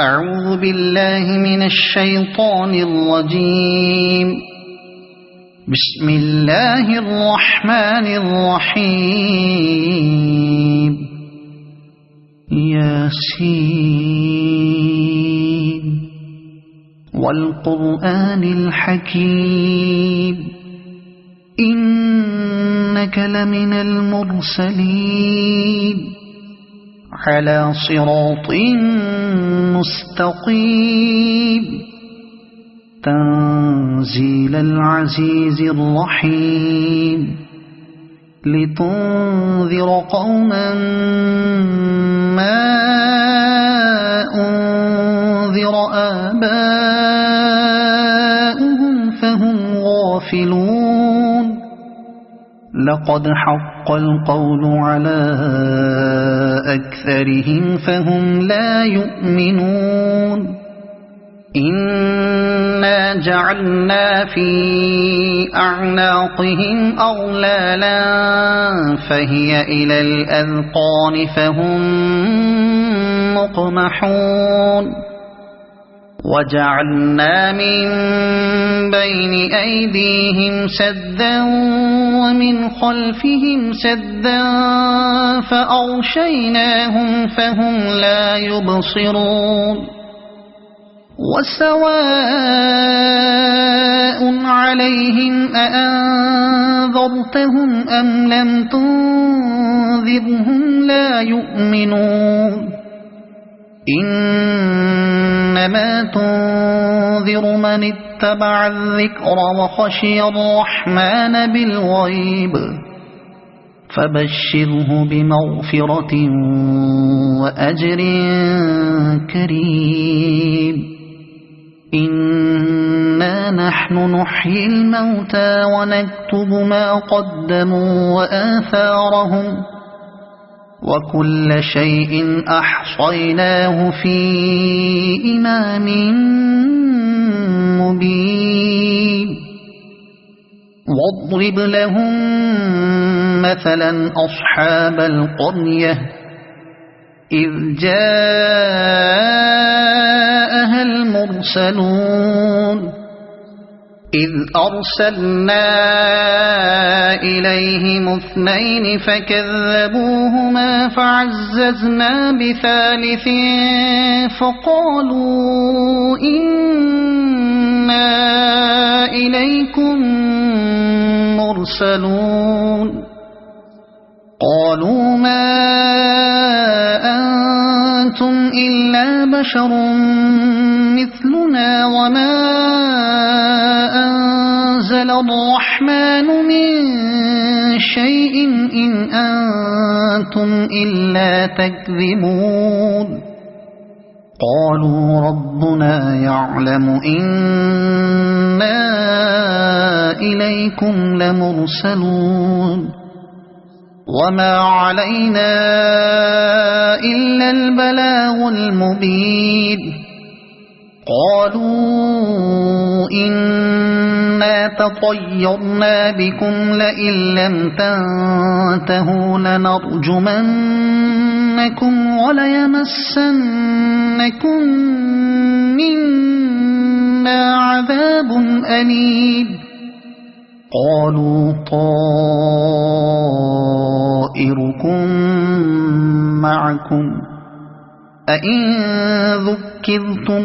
أعوذ بالله من الشيطان الرجيم. بسم الله الرحمن الرحيم. ياسين والقرآن الحكيم إنك لمن المرسلين على صراط مستقيم تنزيل العزيز الرحيم لتنذر قوما ما أنذر آباؤهم فهم غافلون لقد حق القول على أكثرهم فهم لا يؤمنون إنا جعلنا في أعناقهم أغلالا فهي إلى الأذقان فهم مقمحون وجعلنا من بين أيديهم سدا ومن خلفهم سدا فأغشيناهم فهم لا يبصرون وسواء عليهم أأنذرتهم أم لم تنذرهم لا يؤمنون إنما تنذر من اتبع الذكر وخشي الرحمن بالغيب فبشره بمغفرة وأجر كريم إنا نحن نحيي الموتى ونكتب ما قدموا وآثارهم وكل شيء أحصيناه في إمام مبين واضرب لهم مثلا أصحاب القرية إذ جاءها المرسلون إذ أرسلنا إليهم اثنين فكذبوهما فعززنا بثالث فقالوا إنا إليكم مرسلون قالوا ما أنتم إلا بشر مثلنا وما أنزل الرحمن من شيء إن أنتم إلا تكذبون قالوا ربنا يعلم إنا إليكم لمرسلون وما علينا إلا البلاغ المبين قالوا إنا تطيرنا بكم لئن لم تنتهوا لنرجمنكم وليمسنكم منا عذاب أليم قالوا طائركم معكم أئن ذكرتم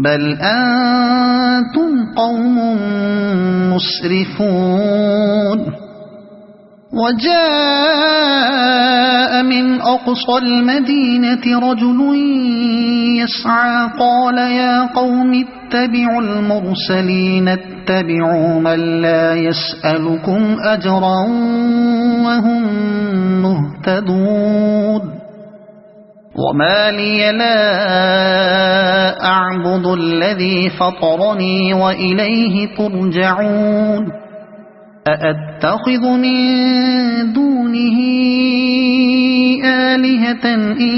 بل أنتم قوم مسرفون وجاء من أقصى المدينة رجل يسعى قال يا قوم اتبعوا المرسلين اتبعوا من لا يسألكم أجرا وهم مهتدون وما لي لا أعبد الذي فطرني وإليه ترجعون أأتخذ من دونه آلهة إن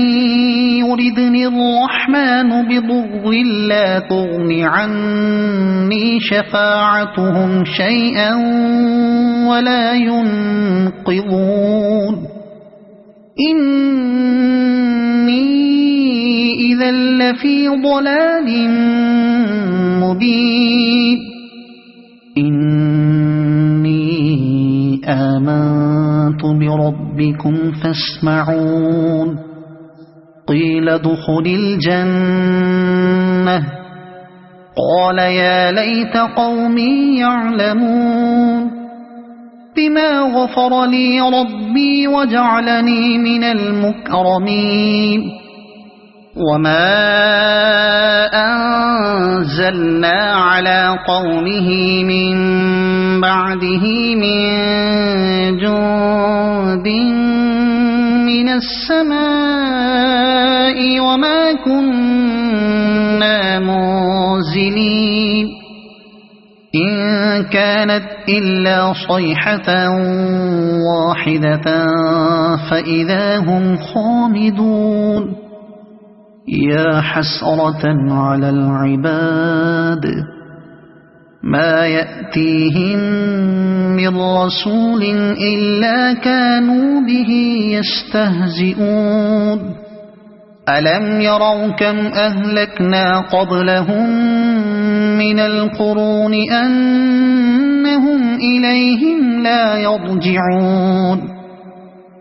يردني الرحمن بضر لا تغن عني شفاعتهم شيئا ولا ينقذون إني إذا لفي ضلال مبين إني آمنت بربكم فاسمعون قيل ادخل الجنة قال يا ليت قومي يعلمون بما غفر لي ربي وجعلني من المكرمين وما أنزلنا على قومه من بعده من جند من السماء وما كنا منزلين إن كانت إلا صيحة واحدة فإذا هم خامدون يا حسرة على العباد ما يأتيهم من رسول إلا كانوا به يستهزئون ألم يروا كم أهلكنا قبلهم من القرون أنهم إليهم لا يرجعون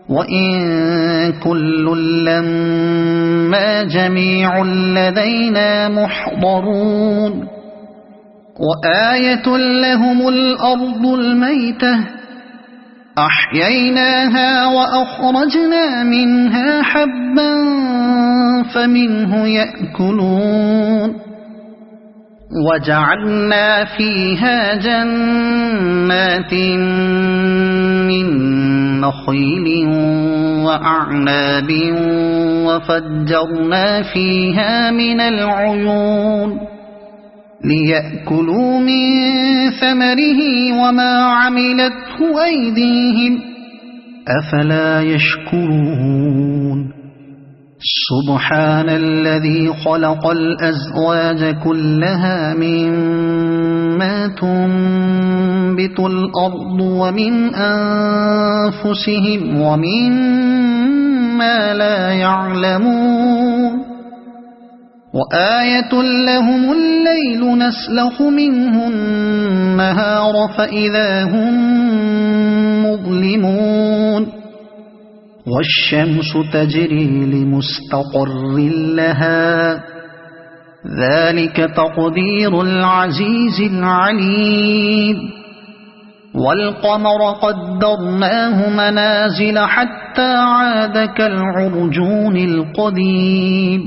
وإن كل لما جميع لدينا محضرون وآية لهم الأرض الميتة أحييناها وأخرجنا منها حبا فمنه يأكلون وجعلنا فيها جنات من نخيل وأعناب وفجرنا فيها من العيون ليأكلوا من ثمره وما عملته أيديهم أفلا يشكرون سبحان الذي خلق الأزواج كلها مما تنبت الأرض ومن أنفسهم ومما لا يعلمون وآية لهم الليل نسلخ منه النهار فإذا هم مظلمون والشمس تجري لمستقر لها ذلك تقدير العزيز العليم والقمر قدرناه منازل حتى عاد كالعرجون القديم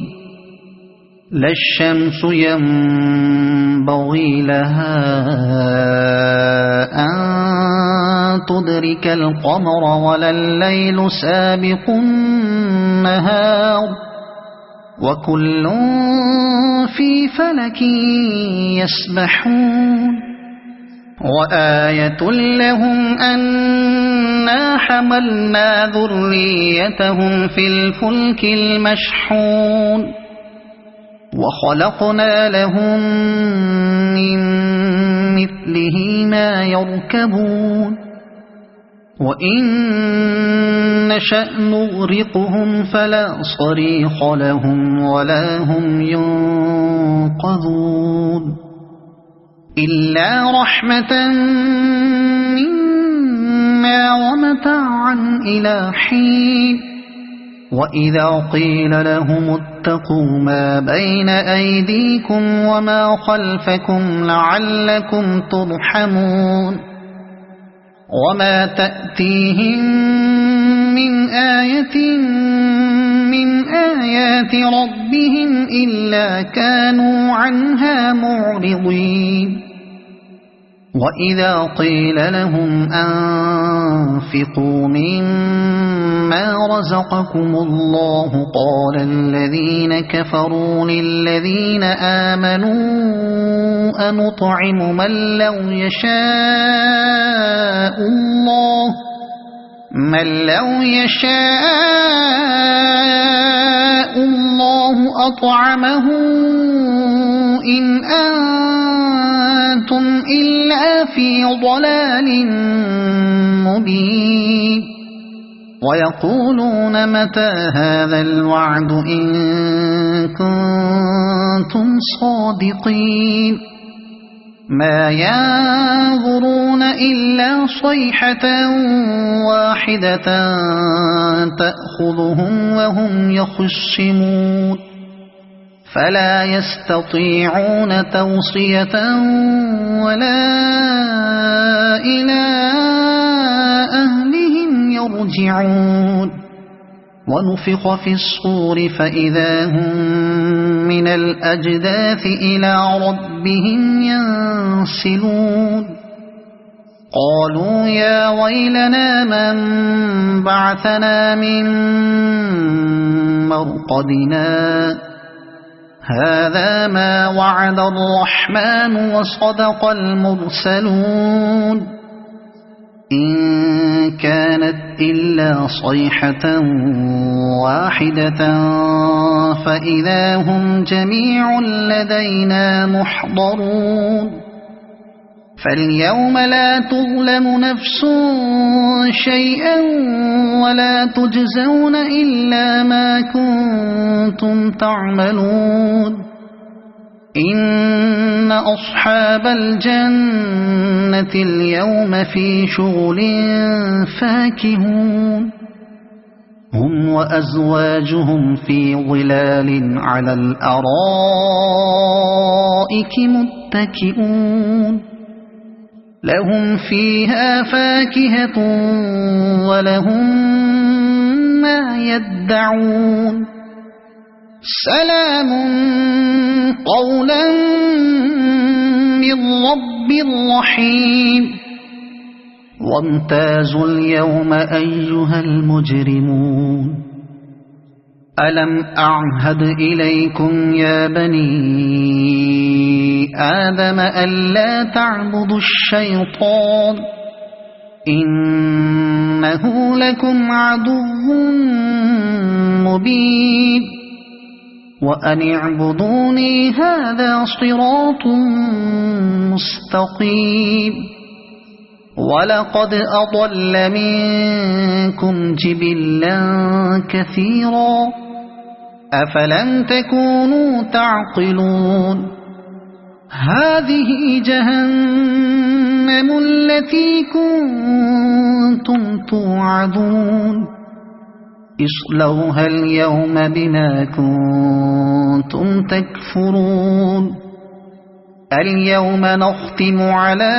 لا الشمس ينبغي لها أن تدرك القمر ولا الليل سابق النهار وكل في فلك يسبحون وآية لهم أنا حملنا ذريتهم في الفلك المشحون وخلقنا لهم من مثله ما يركبون وإن نشأ نغرقهم فلا صريخ لهم ولا هم ينقذون إلا رحمة منا ومتاعا إلى حين وإذا قيل لهم اتقوا ما بين أيديكم وما خلفكم لعلكم ترحمون وما تأتيهم من آية من آيات ربهم إلا كانوا عنها معرضين وإذا قيل لهم أنفقوا مما رزقكم الله قال الذين كفروا للذين آمنوا أنطعم من لو يشاء الله أطعمه إن أنتم إلا في ضلال مبين ويقولون متى هذا الوعد إن كنتم كنتم صادقين ما ينظرون إلا صيحة واحدة تأخذهم وهم يخصمون فلا يستطيعون توصية ولا إلى أهلهم يرجعون ونفخ في الصور فإذا هم من الأجداث إلى ربهم ينسلون قالوا يا ويلنا من بعثنا من مرقدنا هذا ما وعد الرحمن وصدق المرسلون إن كانت إلا صيحة واحدة فإذا هم جميع لدينا محضرون فاليوم لا تظلم نفس شيئا ولا تجزون إلا ما كنتم تعملون إن أصحاب الجنة اليوم في شغل فاكهون هم وأزواجهم في ظلال على الأرائك متكئون لهم فيها فاكهة ولهم ما يدعون سلام قولا من رب رحيم وامتازوا اليوم أيها المجرمون ألم أعهد إليكم يا بني آدم ألا تعبدوا الشيطان إنه لكم عدو مبين وأن اعبدوني هذا صراط مستقيم ولقد أضل منكم جبلا كثيرا أفلم تكونوا تعقلون هذه جهنم التي كنتم توعدون اصلوها اليوم بما كنتم تكفرون اليوم نختم على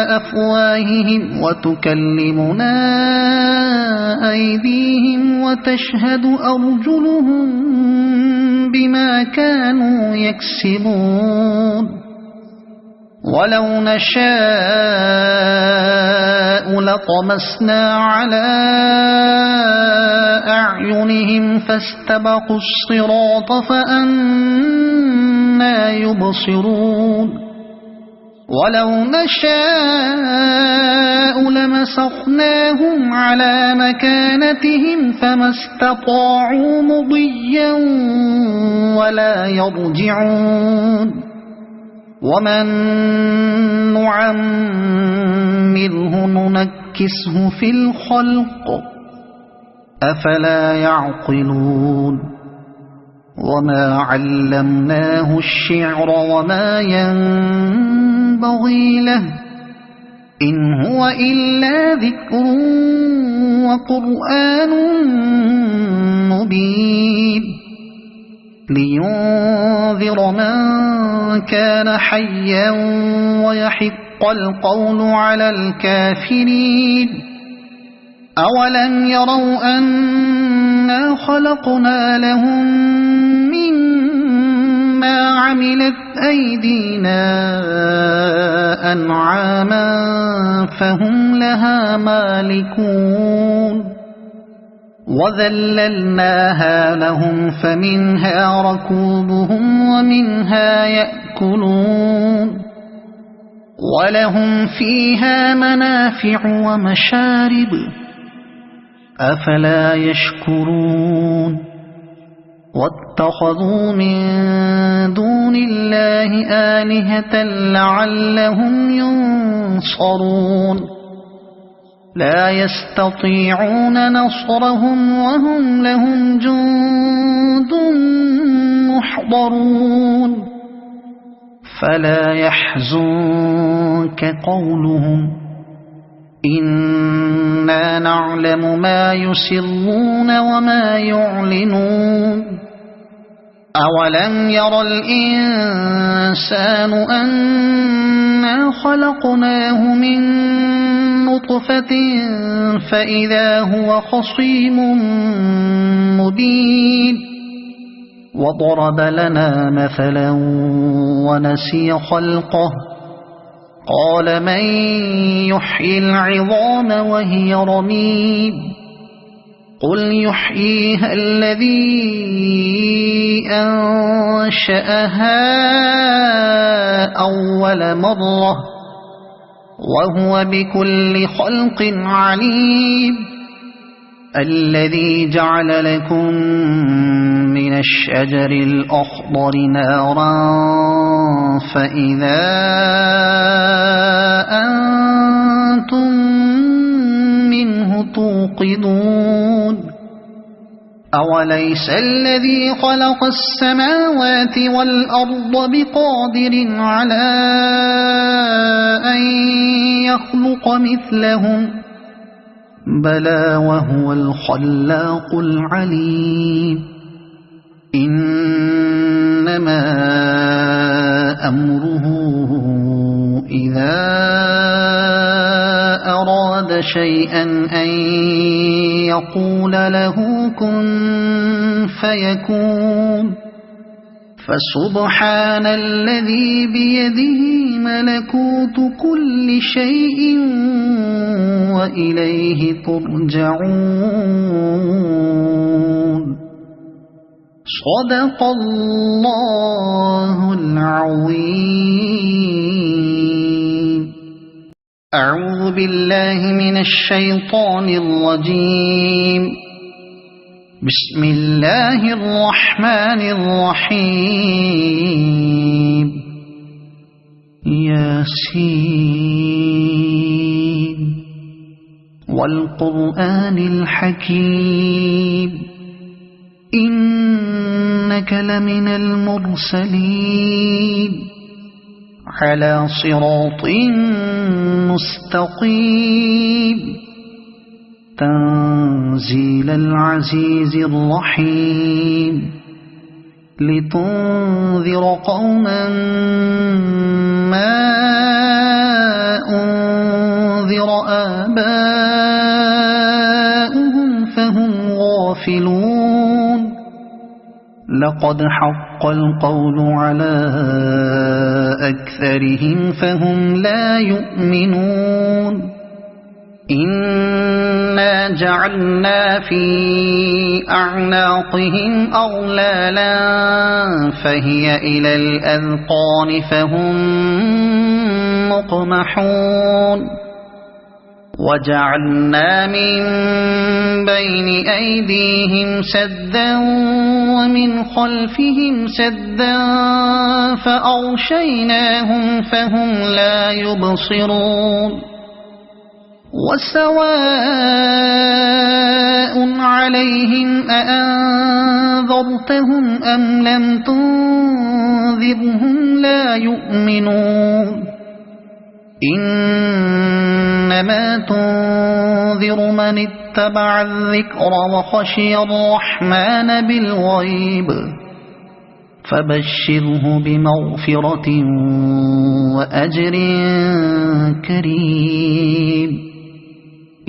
أفواههم وتكلمنا أيديهم وتشهد أرجلهم بما كانوا يكسبون ولو نشاء لطمسنا على أعينهم فاستبقوا الصراط فأنى يبصرون ولو نشاء لمسخناهم على مكانتهم فما استطاعوا مضيا ولا يرجعون ومن نعمره ننكسه في الخلق أفلا يعقلون وما علمناه الشعر وما ينبغي له إن هو إلا ذكر وقرآن مبين لينذر من كان حيا ويحق القول على الكافرين أولم يروا أنا خلقنا لهم مما عملت أيدينا أنعاما فهم لها مالكون وذللناها لهم فمنها ركوبهم ومنها يأكلون ولهم فيها منافع ومشارب أفلا يشكرون واتخذوا من دون الله آلهة لعلهم ينصرون لا يستطيعون نصرهم وهم لهم جند يحضرون فلا يحزنك قولهم إنا نعلم ما يسرون وما يعلنون أولم ير الإنسان أنا خلقناه من نطفة فإذا هو خصيم مبين وضرب لنا مثلا ونسي خلقه قال من يحيي العظام وهي رميم قل يحييها الذي أنشأها أول مرة وهو بكل خلق عليم الذي جعل لكم من الشجر الأخضر نارا فإذا أنتم منه توقدون أوليس الذي خلق السماوات والأرض بقادر على أن يخلق مثلهم بلى وهو الخلاق العليم إنما أمره إذا أراد شيئا أن يقول له كن فيكون فسبحان الذي بيده ملكوت كل شيء وإليه ترجعون صدق الله العظيم أعوذ بالله من الشيطان الرجيم بسم الله الرحمن الرحيم ياسين والقرآن الحكيم إنك لمن المرسلين على صراط مستقيم تنزيل العزيز الرحيم لتنذر قوما ما أنذر آباؤهم فهم غافلون لقد حق القول على أكثرهم فهم لا يؤمنون إنا جعلنا في أعناقهم أغلالا فهي إلى الأذقان فهم مقمحون وجعلنا من بين أيديهم سدا ومن خلفهم سدا فأغشيناهم فهم لا يبصرون وسواء عليهم أأنذرتهم أم لم تنذرهم لا يؤمنون إنما تنذر من اتبع الذكر وخشي الرحمن بالغيب فبشره بمغفرة وأجر كريم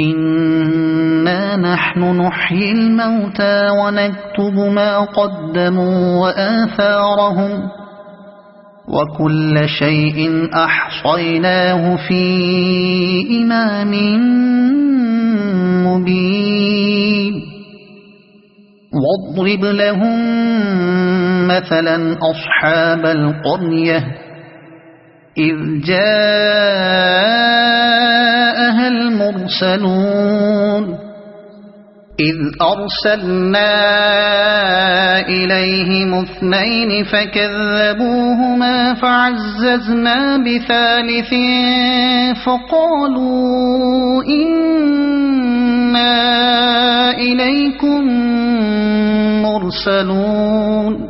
إنا نحن نحيي الموتى ونكتب ما قدموا وآثارهم وكل شيء أحصيناه في إمام مبين واضرب لهم مثلا أصحاب القرية إذ جاءها المرسلون إذ أرسلنا إليهم اثنين فكذبوهما فعززنا بثالث فقالوا إنا إليكم مرسلون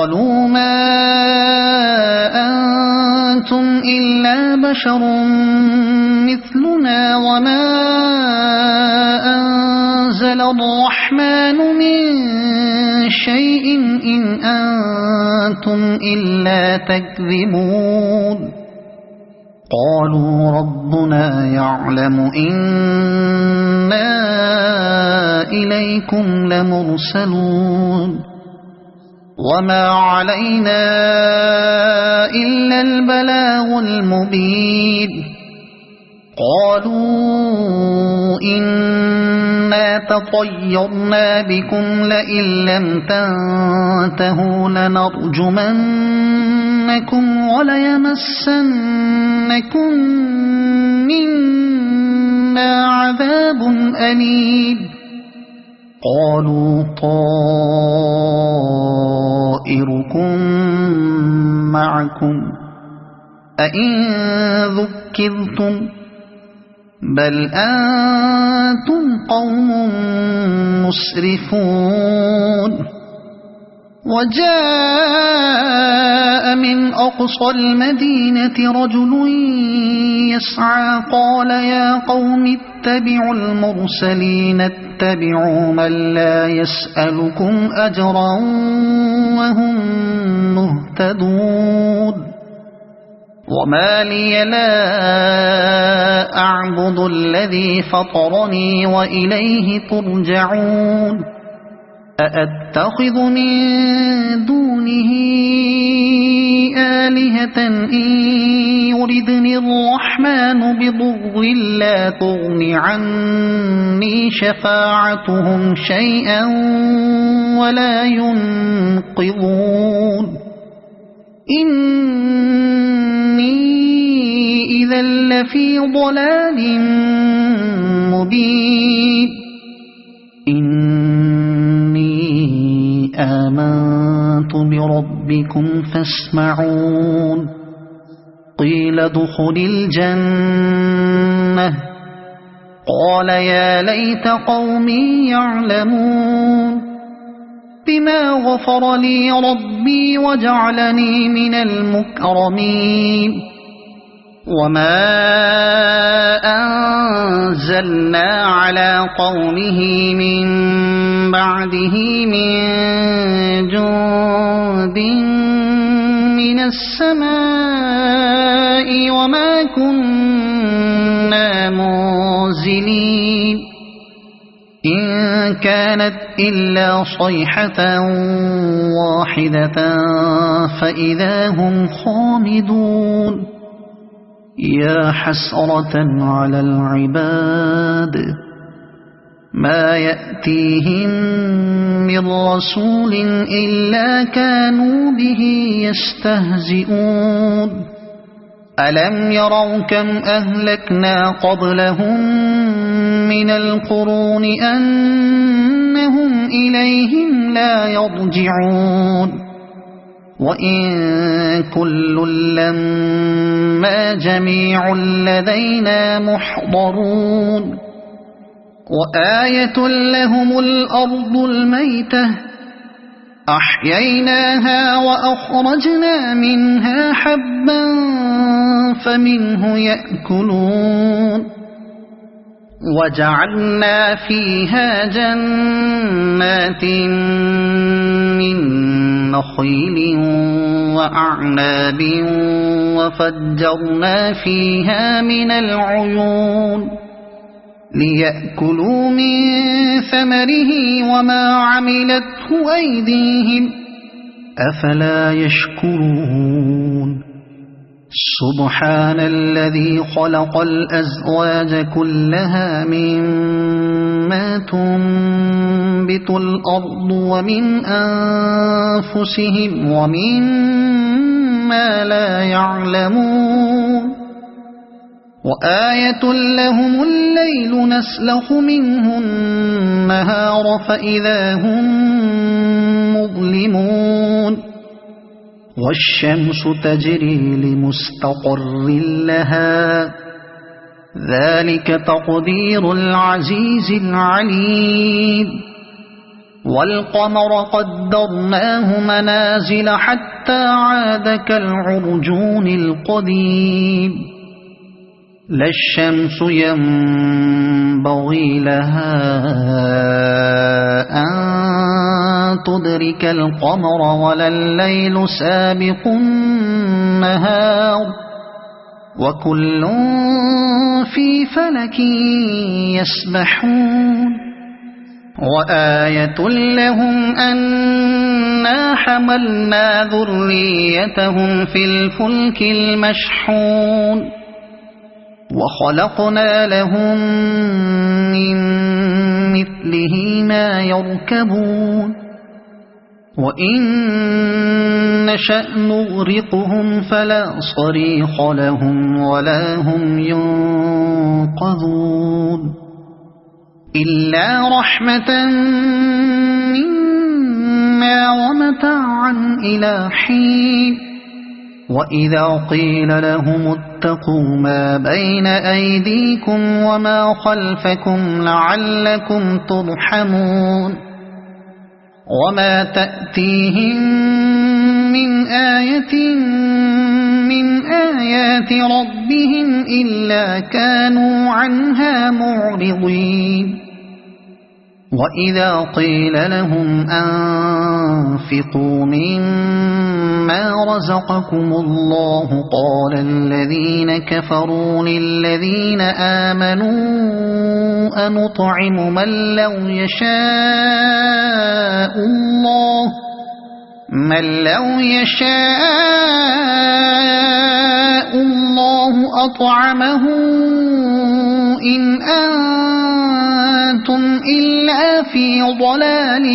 قالوا ما أنتم إلا بشر مثلنا وما أنزل الرحمن من شيء إن أنتم إلا تكذبون قالوا ربنا يعلم إنا إليكم لمرسلون وما علينا إلا البلاغ المبين قالوا إنا تطيرنا بكم لئن لم تنتهوا لنرجمنكم وليمسنكم منا عذاب أليم قالوا طائركم معكم أئن ذكرتم بل أنتم قوم مسرفون وجاء من أقصى المدينة رجل يسعى قال يا قوم اتبعوا المرسلين اتبعوا من لا يسألكم أجرا وهم مهتدون وما لي لا أعبد الذي فطرني وإليه ترجعون أأتخذ من دونه آلهة إن يردني الرحمن بضر لا تغن عني شفاعتهم شيئا ولا ينقذون إني إذا لفي ضلال مبين إني آمنت بربكم فاسمعون قيل ادخل الجنة قال يا ليت قومي يعلمون بما غفر لي ربي وجعلني من المكرمين وما أنزلنا على قومه من بعده من جند من السماء وما كنا منزلين إن كانت إلا صيحة واحدة فإذا هم خامدون يا حسرة على العباد ما يأتيهم من رسول إلا كانوا به يستهزئون ألم يروا كم أهلكنا قبلهم من القرون أنهم إليهم لا يرجعون وإن كل لما جميع لدينا محضرون وآية لهم الأرض الميتة أحييناها وأخرجنا منها حبا فمنه يأكلون وجعلنا فيها جنات من نخيل وأعناب وفجرنا فيها من العيون ليأكلوا من ثمره وما عملته أيديهم أفلا يشكرون سبحان الذي خلق الأزواج كلها مما تنبت الأرض ومن أنفسهم ومما لا يعلمون وآية لهم الليل نسلخ منه النهار فإذا هم مظلمون والشمس تجري لمستقر لها ذلك تقدير العزيز العليم والقمر قدرناه منازل حتى عاد كالعرجون القديم لا الشمس ينبغي لها أن تدرك القمر ولا الليل سابق النهار وكل في فلك يسبحون وآية لهم أنا حملنا ذريتهم في الفلك المشحون وخلقنا لهم من مثله ما يركبون وإن نشأ نغرقهم فلا صريخ لهم ولا هم ينقذون إلا رحمة منا ومتاعا إلى حين وإذا قيل لهم اتقوا ما بين أيديكم وما خلفكم لعلكم ترحمون وما تأتيهم من آية من آيات ربهم إلا كانوا عنها معرضين وإذا قيل لهم أنفقوا مما رزقكم الله قال الذين كفروا للذين آمنوا أنطعم من لو يشاء الله أطعمه إن أنتم إلا في ضلال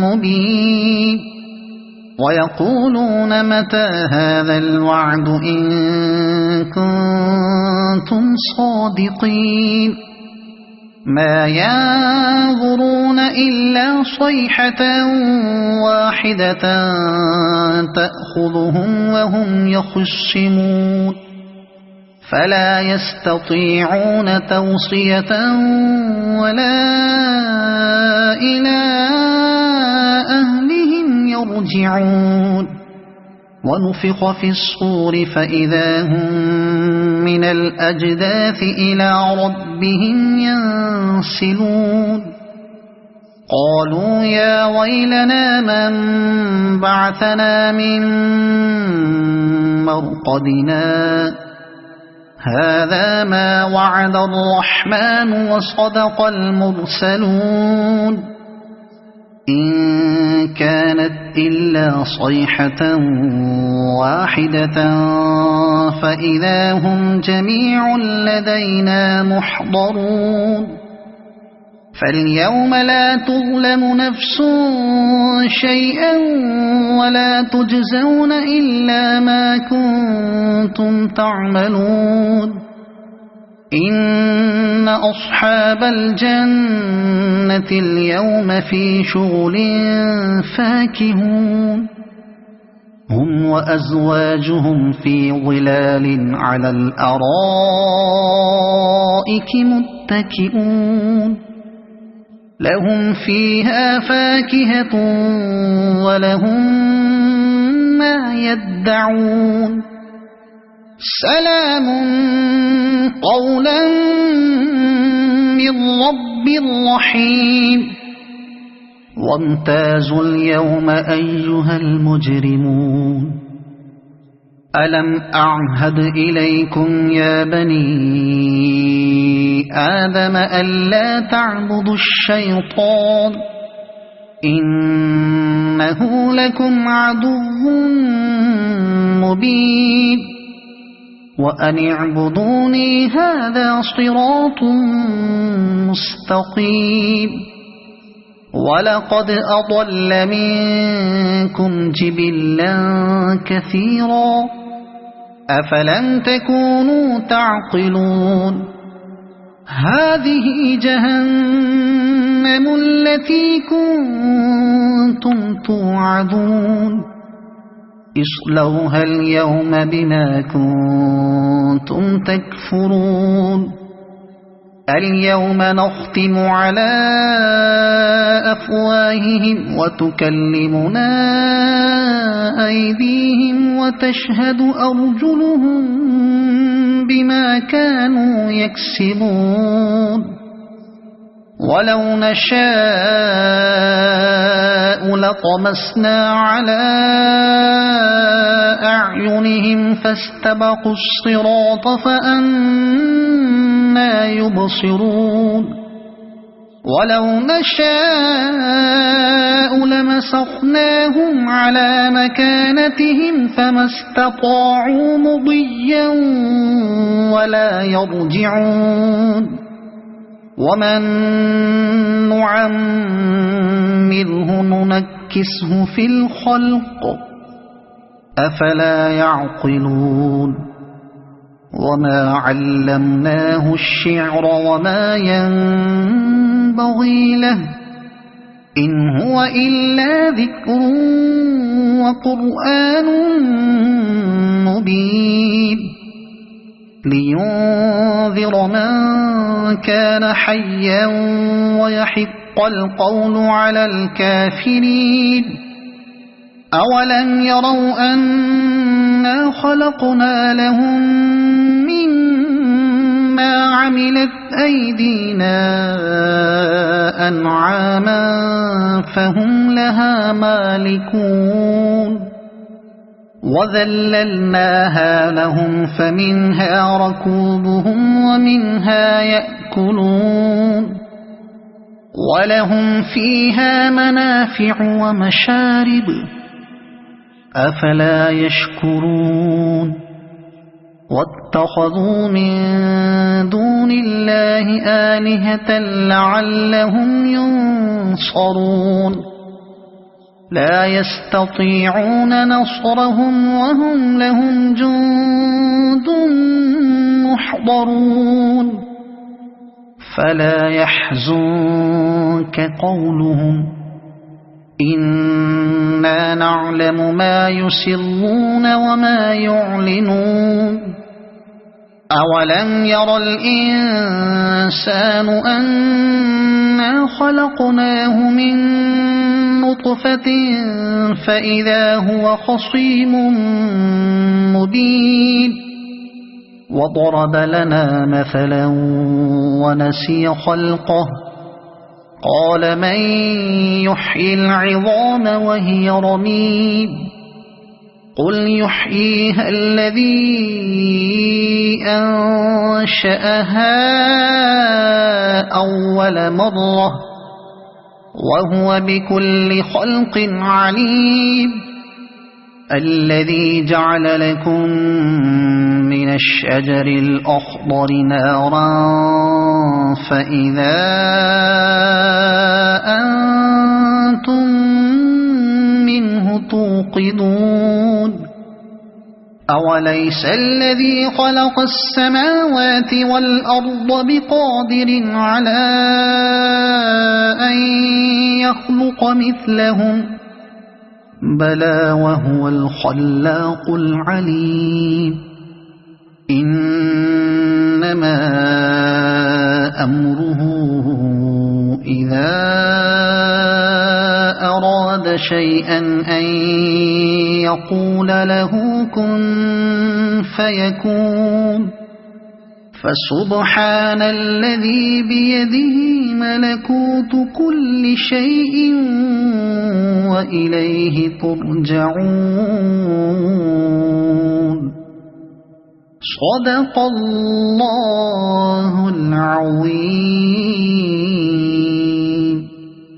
مبين ويقولون متى هذا الوعد إن كنتم صادقين ما ينظرون إلا صيحة واحدة تأخذهم وهم يخصمون فلا يستطيعون توصية ولا إلى أهلهم يرجعون ونفخ في الصور فإذا هم من الأجداث إلى ربهم ينسلون قالوا يا ويلنا من بعثنا من مرقدنا هذا ما وعد الرحمن وصدق المرسلون إن كانت إلا صيحة واحدة فإذا هم جميع لدينا محضرون فاليوم لا تظلم نفس شيئا ولا تجزون إلا ما كنتم تعملون إن أصحاب الجنة اليوم في شغل فاكهون هم وأزواجهم في ظلال على الأرائك متكئون لهم فيها فاكهة ولهم ما يدعون سلام قولا من رب رحيم وامتازوا اليوم أيها المجرمون ألم أعهد إليكم يا بني آدم ألا تعبدوا الشيطان إنه لكم عدو مبين وأن اعبدوني هذا صراط مستقيم ولقد أضل منكم جبلا كثيرا أفلم تكونوا تعقلون هذه جهنم التي كنتم توعدون اصلوها اليوم بما كنتم تكفرون اليوم نختم على أفواههم وتكلمنا أيديهم وتشهد أرجلهم بما كانوا يكسبون ولو نشاء لطمسنا على أعينهم فاستبقوا الصراط فأنى يبصرون ولو نشاء لمسخناهم على مكانتهم فما استطاعوا مضيا ولا يرجعون ومن نعمره ننكسه في الخلق أفلا يعقلون وما علمناه الشعر وما ينبغي له إن هو إلا ذكر وقرآن مبين لينذر من كان حيا ويحق القول على الكافرين أولم يروا أنا خلقنا لهم مما عملت أيدينا أنعاما فهم لها مالكون وذللناها لهم فمنها ركوبهم ومنها يأكلون ولهم فيها منافع ومشارب أفلا يشكرون واتخذوا من دون الله آلهة لعلهم ينصرون لا يستطيعون نصرهم وهم لهم جند محضرون فلا يحزنك قولهم إنا نعلم ما يسرون وما يعلنون أولم ير الإنسان أنا خلقناه من نطفة فإذا هو خصيم مبين وضرب لنا مثلا ونسي خلقه قال من يحيي العظام وهي رميم قل يحييها الذي أنشأها أول مرة وهو بكل خلق عليم الذي جعل لكم من الشجر الأخضر نارا فإذا أنتم منه توقدون أوليس الذي خلق السماوات والأرض بقادر على أن يخلق مثلهم بلى وهو الخلاق العليم إنما أمره إذا أراد شيئا أن يقول له كن فيكون فسبحان الذي بيده ملكوت كل شيء وإليه ترجعون صدق الله العظيم.